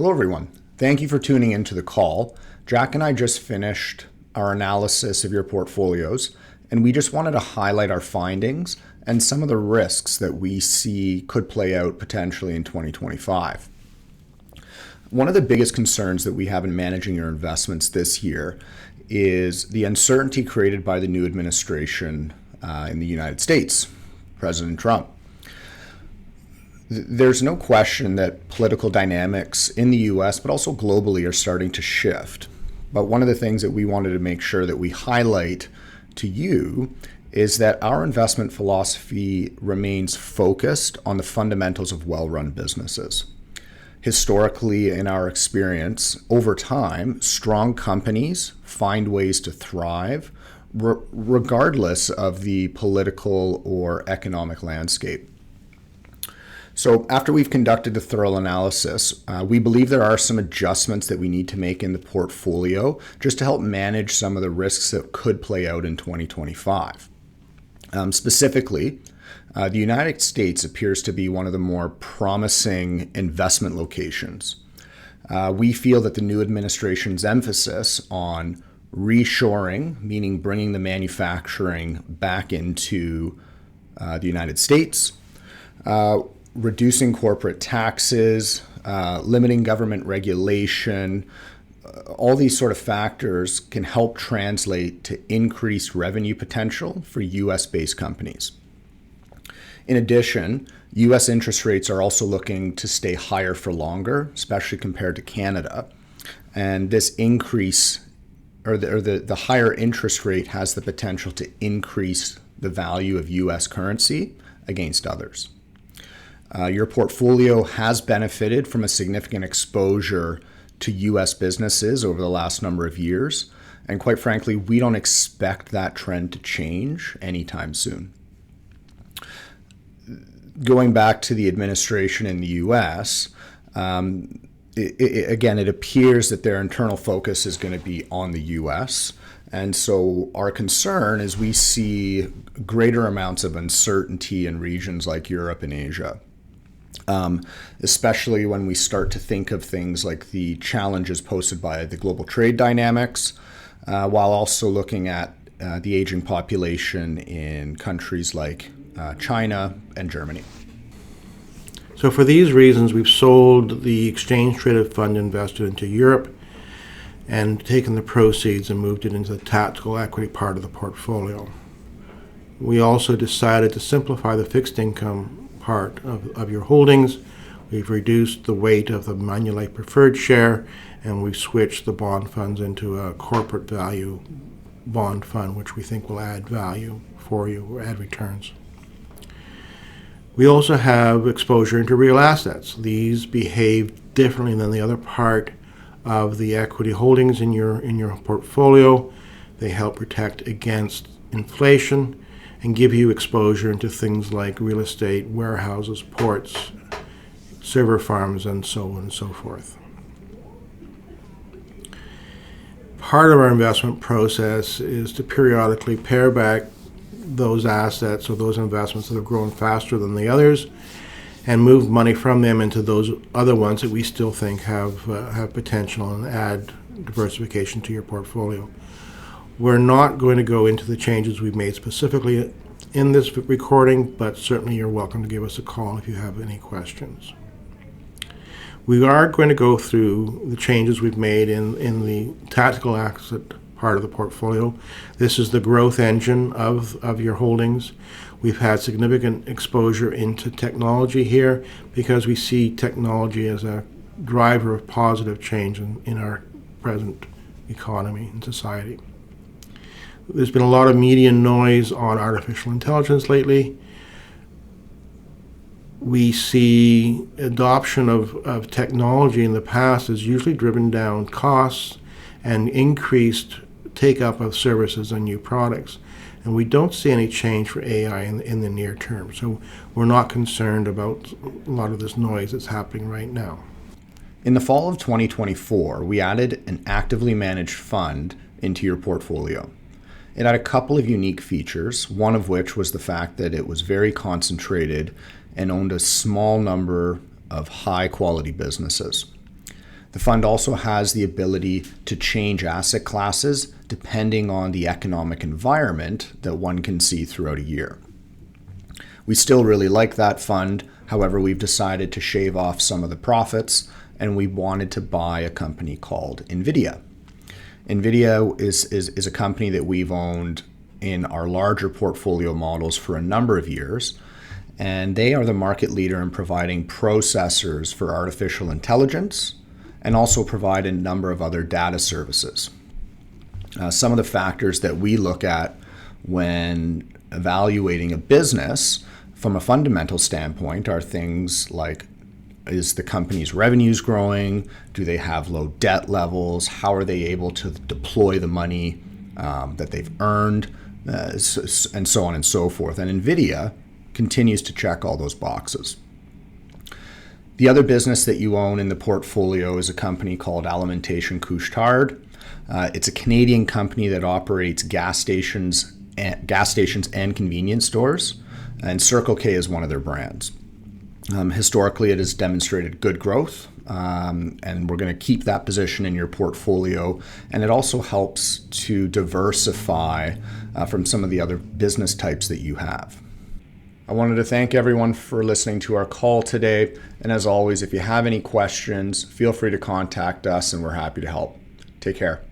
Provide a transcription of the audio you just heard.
Hello, everyone. Thank you for tuning into the call. Jack and I just finished our analysis of your portfolios, and we just wanted to highlight our findings and some of the risks that we see could play out potentially in 2025. One of the biggest concerns that we have in managing your investments this year is the uncertainty created by the new administration in the United States, President Trump. There's no question that political dynamics in the US, but also globally, are starting to shift. But one of the things that we wanted to make sure that we highlight to you is that our investment philosophy remains focused on the fundamentals of well-run businesses. Historically, in our experience, over time, strong companies find ways to thrive regardless of the political or economic landscape. So after we've conducted a thorough analysis, we believe there are some adjustments that we need to make in the portfolio just to help manage some of the risks that could play out in 2025. Specifically, the United States appears to be one of the more promising investment locations. We feel that the new administration's emphasis on reshoring, meaning bringing the manufacturing back into the United States, reducing corporate taxes, limiting government regulation, all these sort of factors can help translate to increased revenue potential for US-based companies. In addition, US interest rates are also looking to stay higher for longer, especially compared to Canada. And this increase, or the higher interest rate, has the potential to increase the value of US currency against others. Your portfolio has benefited from a significant exposure to US businesses over the last number of years. And quite frankly, we don't expect that trend to change anytime soon. Going back to the administration in the US, it appears that their internal focus is going to be on the US. And so our concern is we see greater amounts of uncertainty in regions like Europe and Asia. Especially when we start to think of things like the challenges posed by the global trade dynamics, while also looking at the aging population in countries like China and Germany. So for these reasons, we've sold the exchange-traded fund invested into Europe and taken the proceeds and moved it into the tactical equity part of the portfolio. We also decided to simplify the fixed income part of your holdings. We've reduced the weight of the Manulife preferred share, and we've switched the bond funds into a corporate value bond fund, which we think will add value for you, or add returns. We also have exposure into real assets. These behave differently than the other part of the equity holdings in your portfolio. They help protect against inflation and give you exposure into things like real estate, warehouses, ports, server farms, and so on and so forth. Part of our investment process is to periodically pare back those assets or those investments that have grown faster than the others and move money from them into those other ones that we still think have potential and add diversification to your portfolio. We're not going to go into the changes we've made specifically in this recording, but certainly you're welcome to give us a call if you have any questions. We are going to go through the changes we've made in the tactical asset part of the portfolio. This is the growth engine of your holdings. We've had significant exposure into technology here because we see technology as a driver of positive change in our present economy and society. There's been a lot of media noise on artificial intelligence lately. We see adoption of technology in the past has usually driven down costs and increased take-up of services and new products. And we don't see any change for AI in the near term. So we're not concerned about a lot of this noise that's happening right now. In the fall of 2024, we added an actively managed fund into your portfolio. It had a couple of unique features, one of which was the fact that it was very concentrated and owned a small number of high-quality businesses. The fund also has the ability to change asset classes depending on the economic environment that one can see throughout a year. We still really like that fund. However, we've decided to shave off some of the profits, and we wanted to buy a company called NVIDIA. NVIDIA is a company that we've owned in our larger portfolio models for a number of years, and they are the market leader in providing processors for artificial intelligence and also provide a number of other data services. Some of the factors that we look at when evaluating a business from a fundamental standpoint are things like, is the company's revenues growing? Do they have low debt levels? How are they able to deploy the money that they've earned? And so on and so forth. And NVIDIA continues to check all those boxes. The other business that you own in the portfolio is a company called Alimentation Couche-Tard. It's a Canadian company that operates gas stations and convenience stores, and Circle K is one of their brands. Historically, it has demonstrated good growth, and we're going to keep that position in your portfolio. And it also helps to diversify from some of the other business types that you have. I wanted to thank everyone for listening to our call today. And as always, if you have any questions, feel free to contact us, and we're happy to help. Take care.